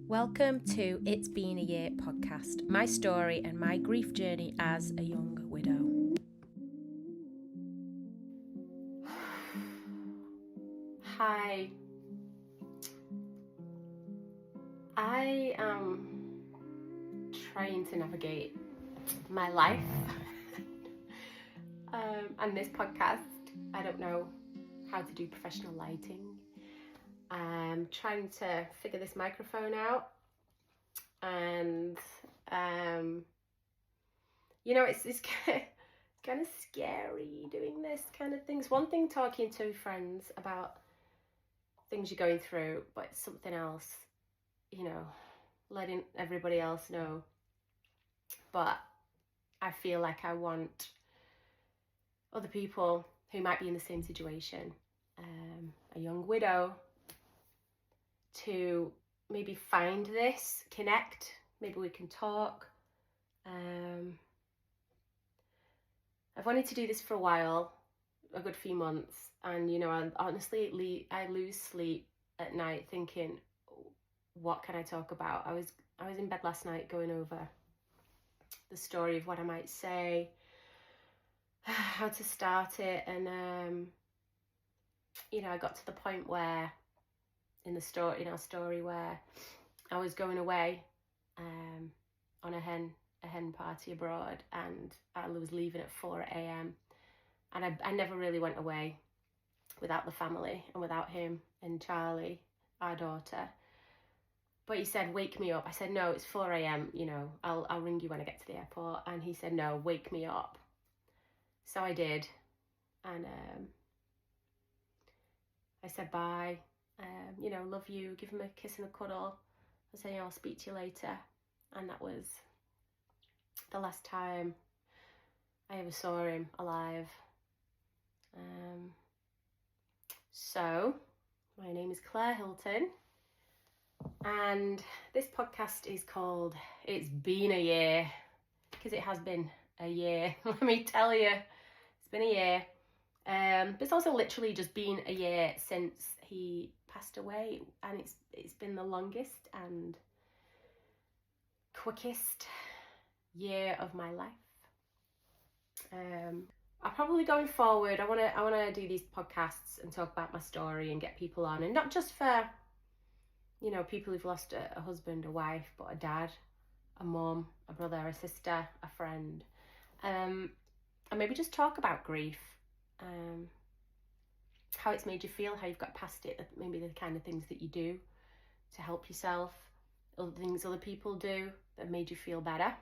Welcome to It's Been a Year podcast, my story and my grief journey as a young widow. Hi. I am trying to navigate my life and this podcast. I don't know how to do professional lighting. I'm trying to figure this microphone out, and it's kind of scary doing this kind of things. One thing talking to friends about things you're going through, but it's something else, letting everybody else know. But I feel like I want other people who might be in the same situation, a young widow, to maybe find this, connect, maybe we can talk. I've wanted to do this for a while, a good few months, and I lose sleep at night thinking, what can I talk about? I was in bed last night going over the story of what I might say, how to start it, and I got to the point where in our story where I was going away on a hen party abroad, and I was leaving at 4 a.m. and I never really went away without the family and without him and Charlie, our daughter. But he said, wake me up. I said, no, it's 4 a.m, I'll ring you when I get to the airport. And he said, no, wake me up. So I did. And I said, bye, love you, give him a kiss and a cuddle. I said, I'll speak to you later. And that was the last time I ever saw him alive. So my name is Claire Hilton, and this podcast is called It's Been a Year, because it has been a year. Let me tell you, it's been a year. But it's also literally just been a year since he passed away, and it's been the longest and quickest year of my life. I probably going forward, I wanna do these podcasts and talk about my story and get people on, and not just for people who've lost a husband, a wife, but a dad, a mum, a brother, a sister, a friend, and maybe just talk about grief, how it's made you feel, how you've got past it, maybe the kind of things that you do to help yourself, other things other people do that made you feel better.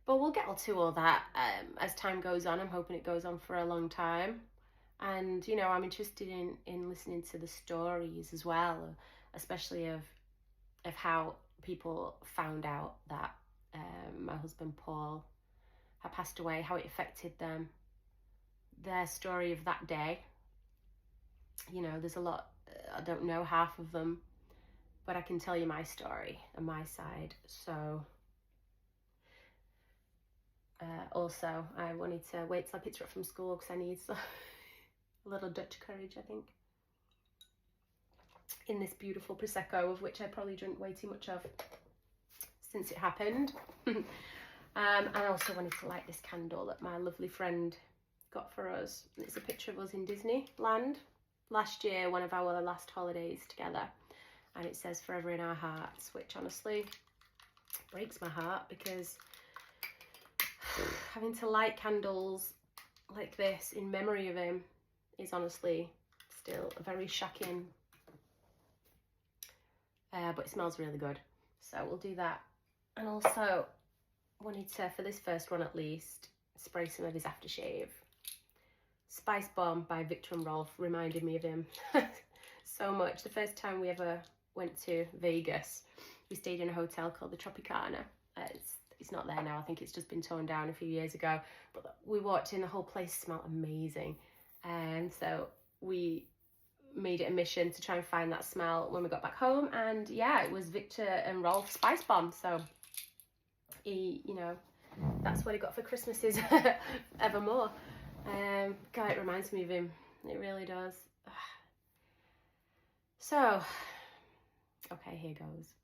But we'll get to all that as time goes on. I'm hoping it goes on for a long time. And, I'm interested in listening to the stories as well, especially of how people found out that my husband Paul had passed away, how it affected them, their story of that day. There's a lot, I don't know half of them, but I can tell you my story and my side. So also, I wanted to wait till I picked her up from school because I need a little Dutch courage, I think, in this beautiful Prosecco, of which I probably drink way too much of since it happened. And I also wanted to light this candle that my lovely friend got for us. It's a picture of us in Disneyland last year, one of our last holidays together, and it says forever in our hearts, which honestly breaks my heart, because having to light candles like this in memory of him is honestly still very shocking, but it smells really good, so we'll do that. And also wanted to, for this first one at least, spray some of his aftershave. Spice Bomb by Viktor and Rolf reminded me of him so much. The first time we ever went to Vegas, we stayed in a hotel called the Tropicana. It's not there now, I think it's just been torn down a few years ago, but we walked in, the whole place smelled amazing, and so we made it a mission to try and find that smell when we got back home, and yeah, it was Viktor and Rolf Spice Bomb. So he, that's what he got for Christmases evermore. God, it reminds me of him, it really does. So Okay, here goes.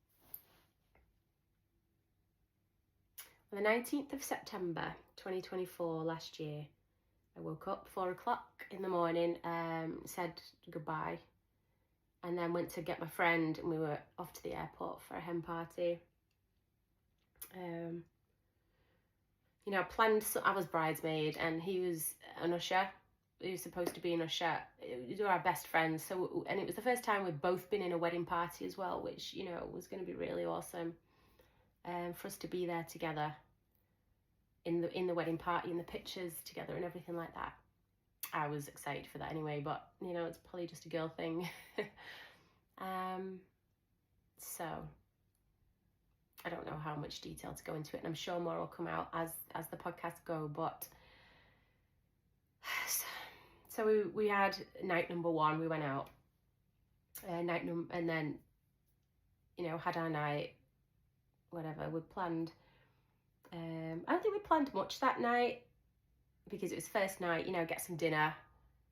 On the 19th of September 2024, last year, I woke up 4 o'clock in the morning, said goodbye, and then went to get my friend, and we were off to the airport for a hen party. You know, I was bridesmaid, and he was an usher. He was supposed to be an usher. We were our best friends, and it was the first time we'd both been in a wedding party as well, which, you know, was going to be really awesome. For us to be there together in the wedding party, and the pictures together and everything like that. I was excited for that anyway, but, you know, it's probably just a girl thing. So I don't know how much detail to go into it, and I'm sure more will come out as the podcasts go. But so we had night number 1. We went out, and then, you know, had our night. Whatever we planned. I don't think we planned much that night because it was first night. You know, get some dinner.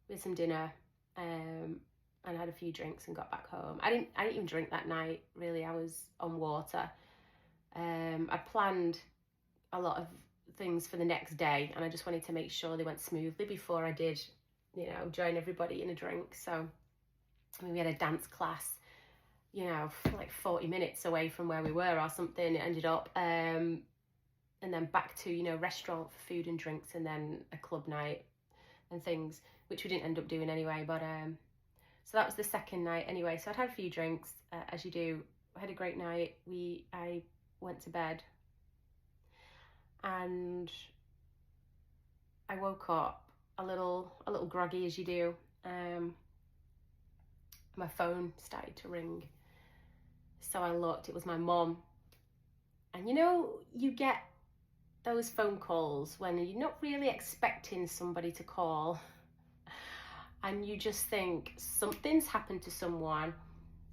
We had some dinner, and had a few drinks and got back home. I didn't even drink that night. Really, I was on water. I planned a lot of things for the next day, and I just wanted to make sure they went smoothly before I did, you know, join everybody in a drink. So, I mean, we had a dance class, you know, like 40 minutes away from where we were or something. It ended up, and then back to, you know, restaurant for food and drinks, and then a club night and things, which we didn't end up doing anyway. But so that was the second night anyway. So I'd had a few drinks, as you do. I had a great night. I went to bed, and I woke up a little groggy, as you do. My phone started to ring, so I looked. It was my mum. And you know, you get those phone calls when you're not really expecting somebody to call, and you just think something's happened to someone.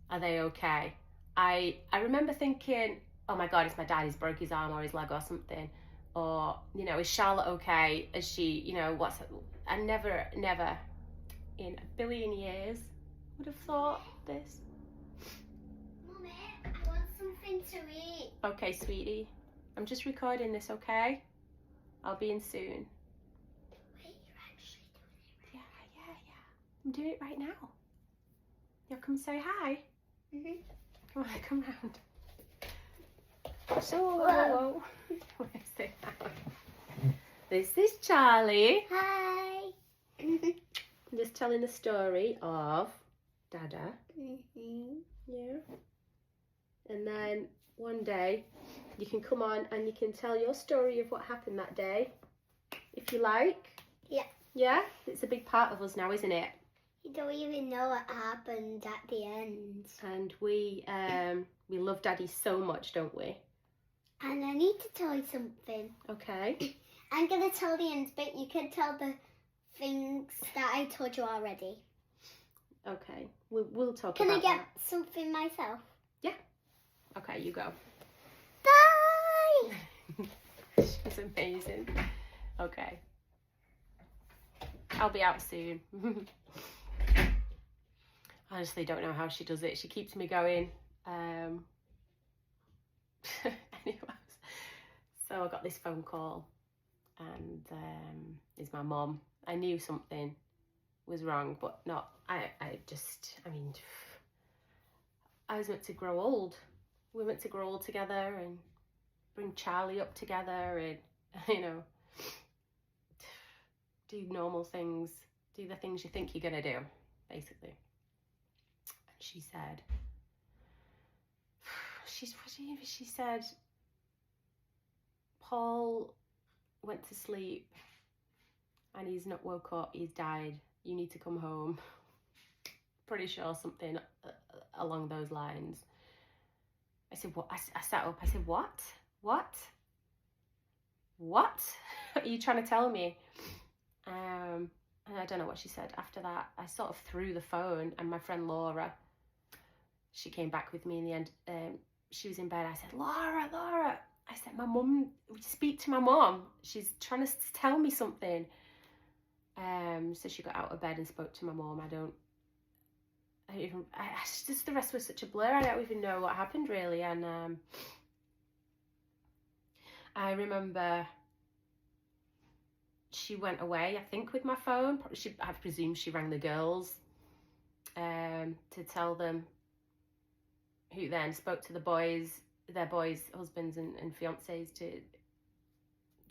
Are they okay? I remember thinking, oh my God, it's my dad, he's broke his arm or his leg or something. Or, you know, is Charlotte okay? Is she, you know, I never in a billion years would have thought this. Mummy, I want something to eat. Okay, sweetie. I'm just recording this, okay? I'll be in soon. Wait, you're actually doing it? Yeah. I'm doing it right now. You'll come say hi? Mm-hmm. Come on, come round. So, whoa. Where's it? This is Charlie. Hi. I'm just telling the story of Dada. Mm-hmm. Yeah. And then one day you can come on and you can tell your story of what happened that day, if you like. Yeah. Yeah? It's a big part of us now, isn't it? You don't even know what happened at the end. And we love Daddy so much, don't we? And I need to tell you something. Okay. I'm going to tell the end bit. You can tell the things that I told you already. Okay. We'll talk Can about I get that. something myself? Yeah. Okay, you go. Bye! She's amazing. Okay. I'll be out soon. I honestly don't know how she does it. She keeps me going. Anyways, so I got this phone call, and it's my mum. I knew something was wrong, but not. I mean, I was meant to grow old. We were meant to grow old together and bring Charlie up together, and, you know, do normal things, do the things you think you're gonna do, basically. And she said, she said, Paul went to sleep and he's not woke up, he's died, you need to come home. Pretty sure something along those lines. I said, what? I sat up, I said, what? Are you trying to tell me? And I don't know what she said after that. I sort of threw the phone, and my friend Laura, she came back with me in the end. She was in bed. I said, Laura. I said, my mum, speak to my mum. She's trying to tell me something. So she got out of bed and spoke to my mum. just the rest was such a blur. I don't even know what happened really. And I remember she went away, I think, with my phone. I presume she rang the girls to tell them, who then spoke to their boys' husbands and fiancés to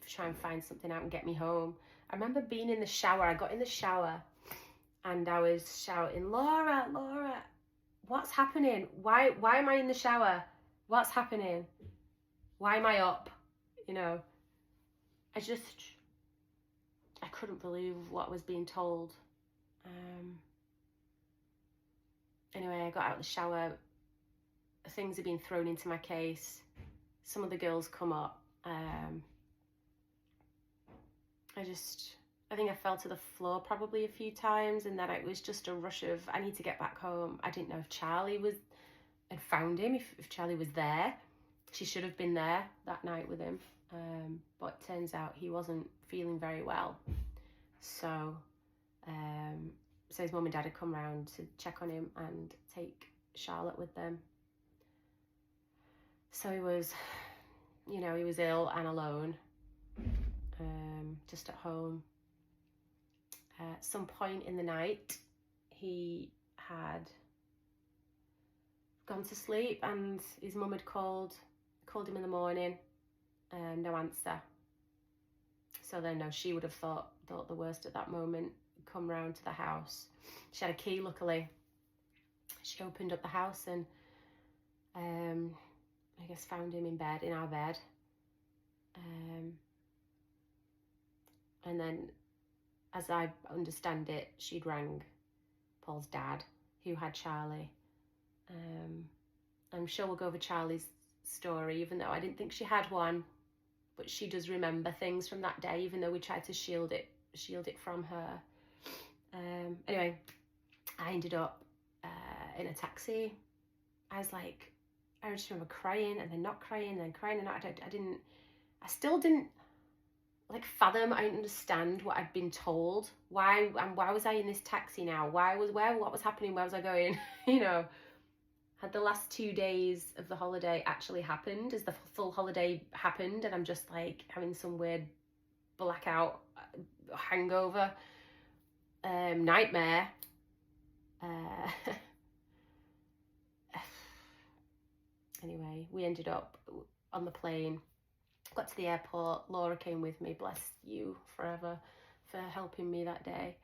try and find something out and get me home. I remember being in the shower. I got in the shower and I was shouting, Laura, what's happening? Why am I in the shower? What's happening? Why am I up? You know, I couldn't believe what was being told. Anyway, I got out of the shower. Things had been thrown into my case. Some of the girls come up. I think I fell to the floor probably a few times, and then it was just a rush of, I need to get back home. I didn't know if Charlie had found him, if Charlie was there. She should have been there that night with him. But turns out he wasn't feeling very well. So his mum and dad had come round to check on him and take Charlotte with them. So he was ill and alone, just at home. At some point in the night, he had gone to sleep, and his mum had called him in the morning, no answer. So then, no, she would have thought the worst at that moment, come round to the house. She had a key, luckily. She opened up the house and I guess found him in our bed. And then, as I understand it, she'd rang Paul's dad, who had Charlie. I'm sure we'll go over Charlie's story, even though I didn't think she had one, but she does remember things from that day, even though we tried to shield it from her. Anyway, I ended up in a taxi. I just remember crying and then not crying and then crying, and I still didn't fathom. I didn't understand what I'd been told. Why was I in this taxi now? What was happening? Where was I going? Had the last 2 days of the holiday actually happened? Has the full holiday happened? And I'm just having some weird blackout, hangover, nightmare. Anyway, we ended up on the plane, got to the airport. Laura came with me, bless you forever for helping me that day.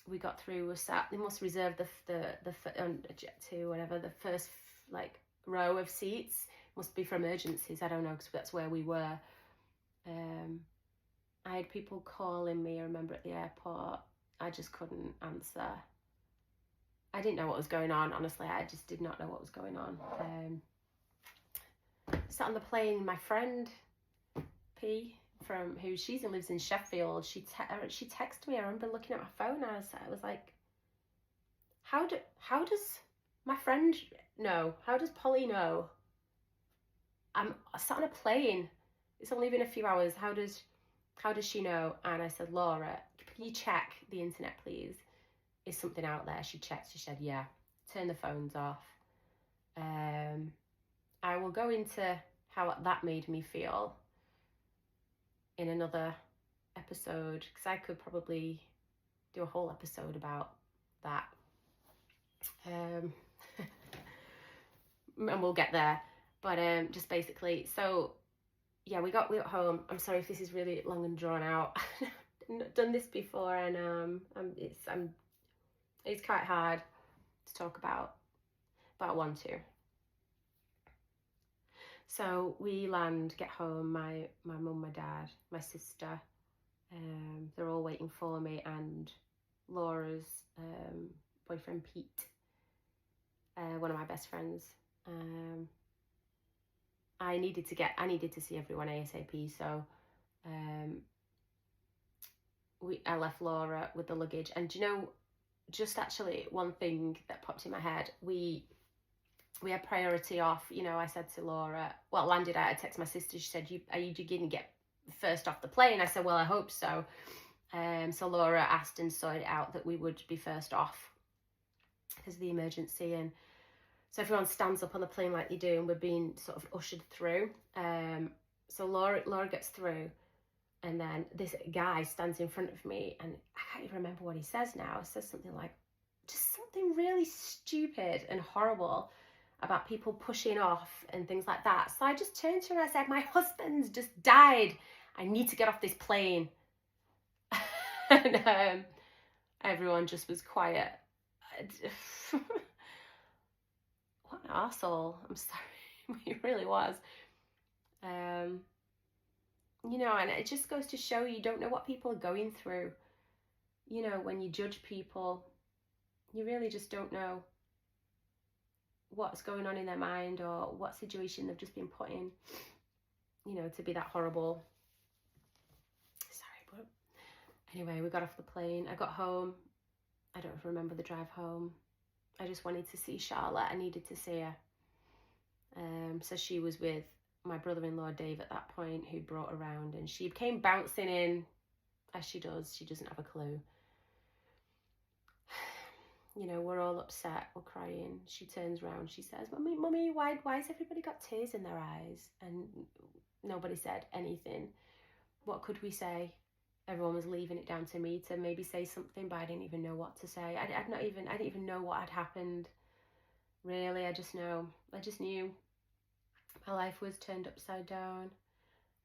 We got through, we sat, they must reserve the jet to whatever, the first row of seats, must be for emergencies, I don't know, because that's where we were. I had people calling me, I remember, at the airport. I just couldn't answer. I didn't know what was going on, honestly. I just did not know what was going on. Sat on the plane, my friend P, who lives in Sheffield, she texted me. I remember looking at my phone, and I was like, how does my friend know? How does Polly know? I'm sat on a plane. It's only been a few hours. How does she know? And I said, Laura, can you check the internet, please? Is something out there? She checked. She said, yeah. Turn the phones off. I will go into how that made me feel in another episode, because I could probably do a whole episode about that. And we'll get there. But just basically, so yeah, we got home. I'm sorry if this is really long and drawn out. I've done this before, and it's quite hard to talk about, but I want to. So we get home, my mum, my dad, my sister, they're all waiting for me, and Laura's boyfriend Pete, one of my best friends. I needed to see everyone ASAP, so I left Laura with the luggage. And just actually one thing that popped in my head, we had priority off. I said to Laura, well, landed, I texted my sister, she said, are you going to get first off the plane? I said, well, I hope so. So Laura asked and sorted it out that we would be first off because of the emergency. And so everyone stands up on the plane like they do, and we're being sort of ushered through. So Laura gets through, and then this guy stands in front of me, and I can't even remember what he says now. He says something like, just something really stupid and horrible about people pushing off and things like that. So I just turned to her and I said, my husband's just died. I need to get off this plane. And everyone just was quiet. What an arsehole. I'm sorry. He really was. You know, and it just goes to show you don't know what people are going through. You know, when you judge people, you really just don't know what's going on in their mind or what situation they've just been put in, you know, to be that horrible. Sorry, but anyway, we got off the plane. I got home. I don't remember the drive home. I just wanted to see Charlotte. I needed to see her. So she was with my brother-in-law Dave at that point, who brought her around, and she came bouncing in as she does. She doesn't have a clue. You know, we're all upset, we're crying. She turns around, she says, Mummy, why has everybody got tears in their eyes? And nobody said anything. What could we say? Everyone was leaving it down to me to maybe say something, but I didn't even know what to say. I didn't even know what had happened. Really, I just knew my life was turned upside down.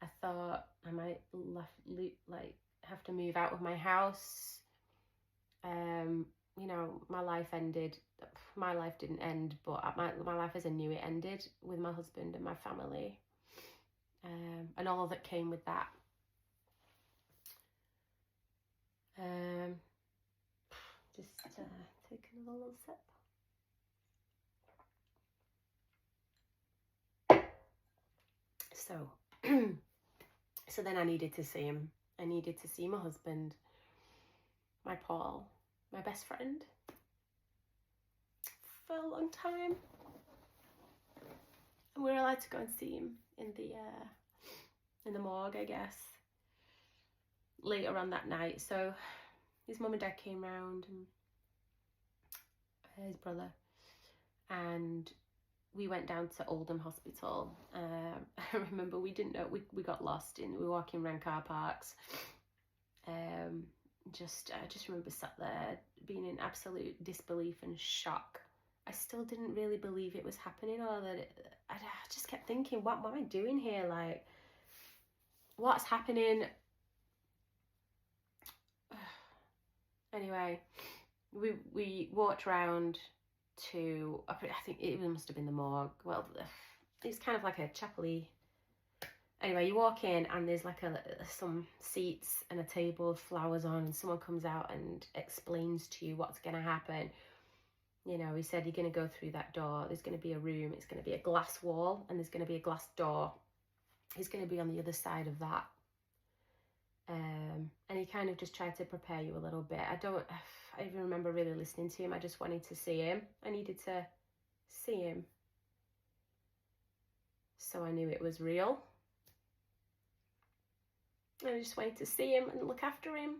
I thought I might have to move out of my house. You know, my life ended. My life didn't end, but my life as I knew it ended with my husband and my family, and all that came with that. Just take another little sip. So then I needed to see him. I needed to see my husband, my Paul, my best friend, for a long time. And we were allowed to go and see him in the morgue, I guess, later on that night. So his mum and dad came round, and his brother, and we went down to Oldham Hospital. I remember we didn't know, we got lost we were walking around car parks. I just remember sat there being in absolute disbelief and shock. I still didn't really believe it was happening, or that I just kept thinking, what am I doing here? Like, what's happening? Anyway, we walked around to, I think it must have been the morgue. Well, it's kind of like a chapel-y. Anyway, you walk in and there's like some seats and a table with flowers on, and someone comes out and explains to you what's going to happen. You know, he said, you're going to go through that door. There's going to be a room. It's going to be a glass wall, and there's going to be a glass door. He's going to be on the other side of that. And he kind of just tried to prepare you a little bit. I even remember really listening to him. I just wanted to see him. I needed to see him. So I knew it was real. I just wanted to see him and look after him.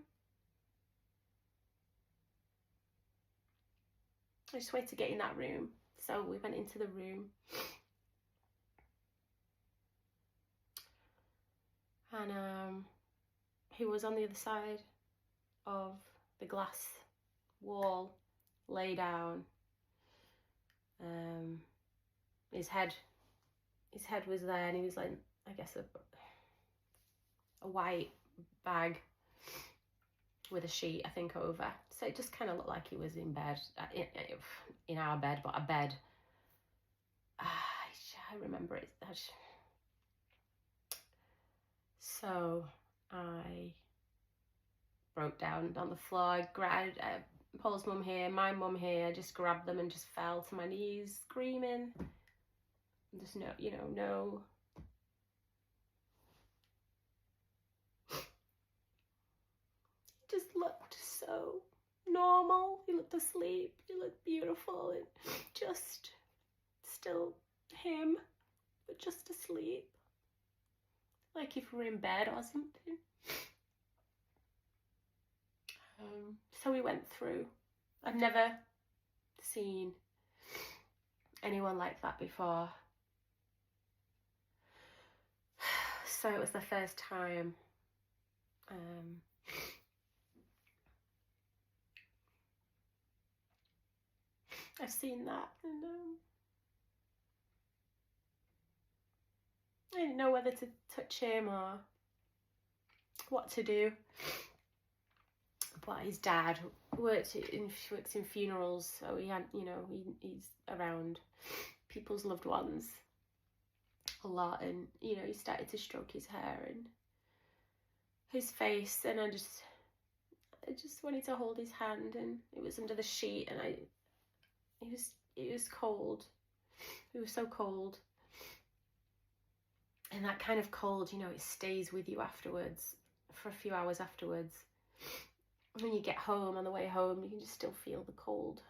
I just wanted to get in that room. So we went into the room. And he was on the other side of the glass wall, lay down. His head was there, and he was like, I guess a white bag with a sheet, I think, over. So it just kind of looked like he was in bed, in our bed, but a bed. I remember it. So I broke down on the floor. I grabbed Paul's mum here, my mum here. I just grabbed them and just fell to my knees, screaming. Just no. He just looked so normal. He looked asleep. He looked beautiful, and just still him, but just asleep. Like if we were in bed or something. So we went through. I've never seen anyone like that before. So it was the first time I've seen that, and I didn't know whether to touch him or what to do. But his dad works in funerals, so he had, he's around people's loved ones a lot, and he started to stroke his hair and his face, and I just wanted to hold his hand, and it was under the sheet, and it was cold. It was so cold. And that kind of cold, it stays with you afterwards, for a few hours afterwards. When you get home, on the way home, you can just still feel the cold.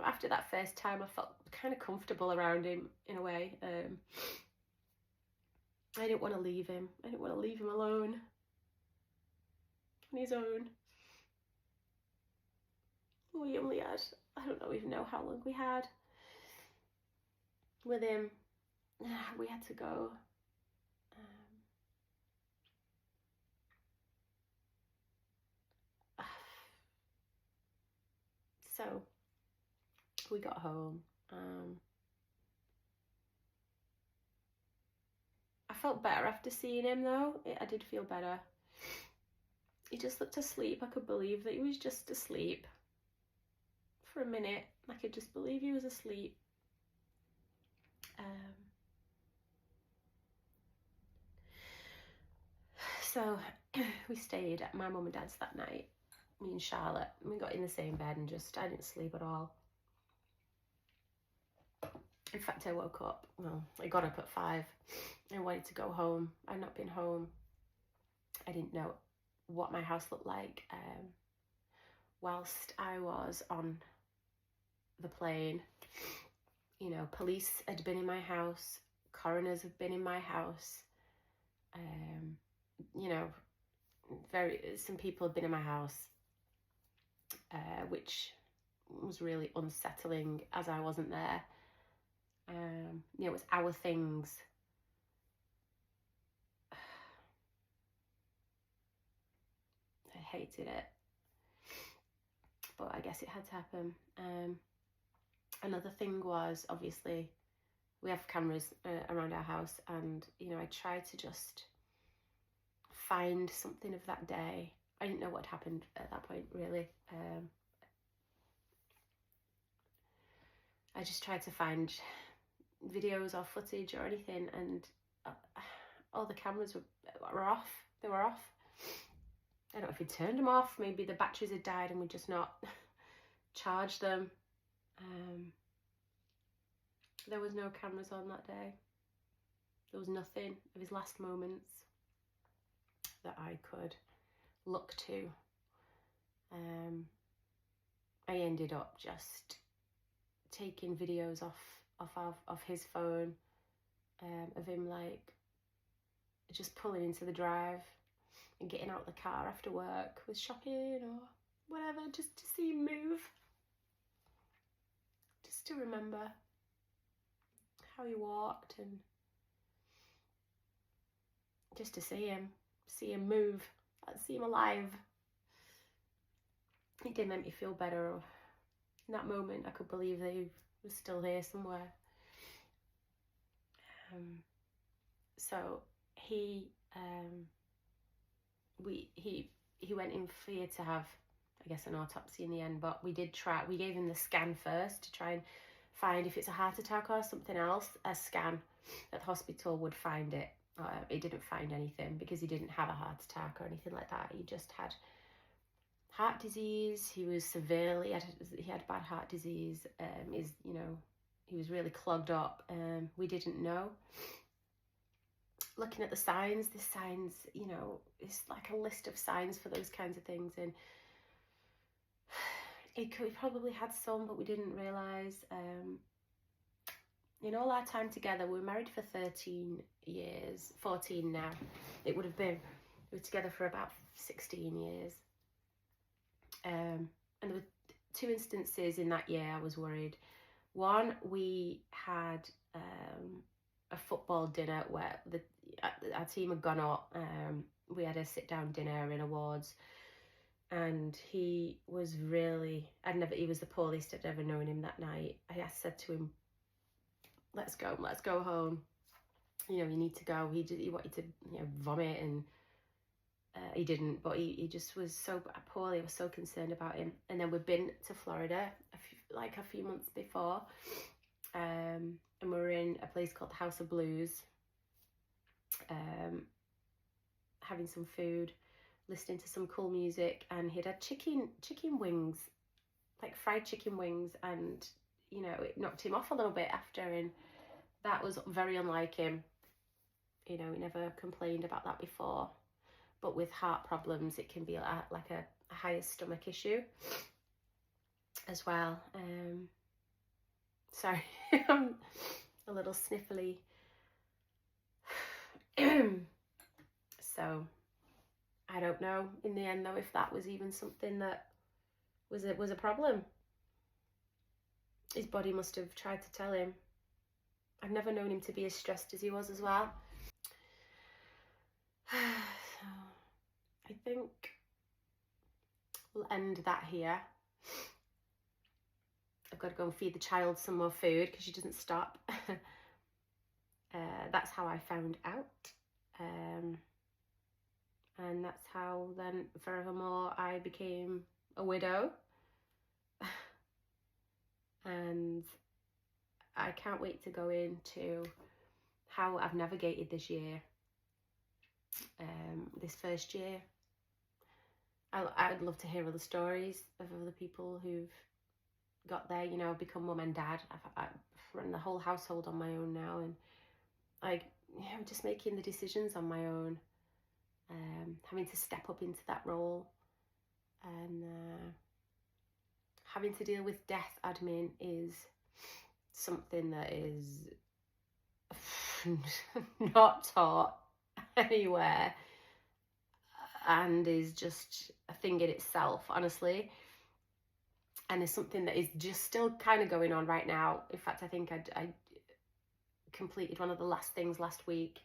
After that first time, I felt kind of comfortable around him in a way. I didn't want to leave him. I didn't want to leave him alone on his own. We only had, I don't even know how long we had with him. We had to go. So we got home. I felt better after seeing him, though. I did feel better. He just looked asleep. I could believe that he was just asleep. For a minute, I could just believe he was asleep. So we stayed at my mum and dad's that night, me and Charlotte. We got in the same bed and I didn't sleep at all. In fact, I woke up, I got up at 5 and wanted to go home. I'd not been home. I didn't know what my house looked like. Whilst I was on the plane, police had been in my house, coroners had been in my house, some people had been in my house, which was really unsettling as I wasn't there. It was our things. I hated it, but I guess it had to happen. Another thing was, obviously, we have cameras around our house, and I tried to just find something of that day. I didn't know what happened at that point, really. I just tried to find videos or footage or anything, and all the cameras were off. They were off. I don't know if we turned them off. Maybe the batteries had died and we just not charged them. There was no cameras on that day. There was nothing of his last moments that I could look to. I ended up just taking videos off his phone, of him just pulling into the drive and getting out of the car after work with shopping or whatever, just to see him move, just to remember how he walked, and just to see him move, see him alive. It did make me feel better. In that moment, I could believe that he was still here somewhere. So he went in fear to have, I guess, an autopsy in the end, but we gave him the scan first to try and find if it's a heart attack or something else. A scan at the hospital would find it. It didn't find anything because he didn't have a heart attack or anything like that. He just had heart disease. He was severely, he had bad heart disease. He was really clogged up. We didn't know. Looking at the signs, it's like a list of signs for those kinds of things, and he probably had some, but we didn't realise. in all our time together, we were married for 13 years, 14 now. It would have been, we were together for about 16 years. And there were 2 instances in that year I was worried. One, we had a football dinner where our team had gone up. We had a sit-down dinner in awards, and he was really, he was the poorest I'd ever known him that night. I said to him, let's go home. You know, you need to go. He wanted to, you know, vomit, and he didn't, but he just was so poorly. I was so concerned about him. And then we'd been to Florida a few months before, and we were in a place called the House of Blues, having some food, listening to some cool music, and he'd had chicken wings, like fried chicken wings, and you know, it knocked him off a little bit after, and that was very unlike him. You know, he never complained about that before. But with heart problems, it can be like a higher stomach issue as well. Sorry, I'm a little sniffly. So I don't know in the end though if that was even something that was a problem. His body must have tried to tell him. I've never known him to be as stressed as he was as well. So I think we'll end that here. I've got to go and feed the child some more food because she doesn't stop. That's how I found out. And that's how then forevermore I became a widow. And I can't wait to go into how I've navigated this year. This first year. I'd love to hear other stories of other people who've got there, you know, become mum and dad. I've run the whole household on my own now, and I'm just making the decisions on my own, having to step up into that role, and having to deal with death admin is something that is not taught anywhere, and is just a thing in itself, honestly. And is something that is just still kind of going on right now. In fact, I think I completed one of the last things last week,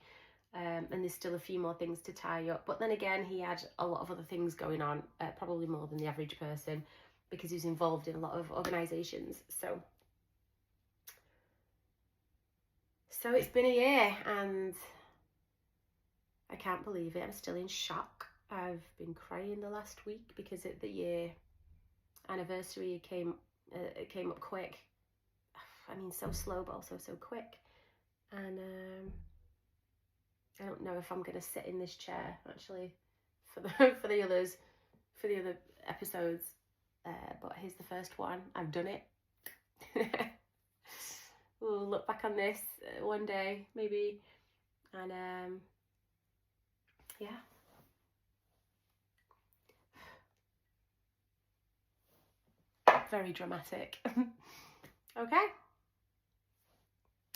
and there's still a few more things to tie up. But then again, he had a lot of other things going on, probably more than the average person, because he was involved in a lot of organisations. So it's been a year, and I can't believe it. I'm still in shock. I've been crying the last week because the year anniversary came up quick. I mean, so slow, but also so quick. And I don't know if I'm gonna sit in this chair actually for the other episodes. But here's the first one. I've done it. We'll look back on this one day maybe, and yeah. Very dramatic. Okay.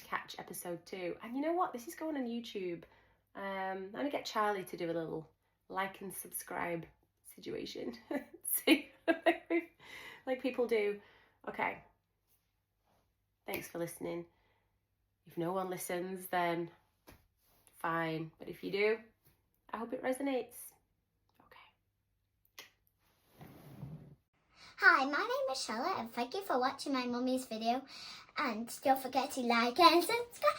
Catch episode 2. And you know what? This is going on YouTube. I'm going to get Charlie to do a little like and subscribe situation. See? like people do. Okay. Thanks for listening. If no one listens, then fine. But if you do, I hope it resonates. Hi, my name is Charlotte, and thank you for watching my mummy's video. And don't forget to like and subscribe.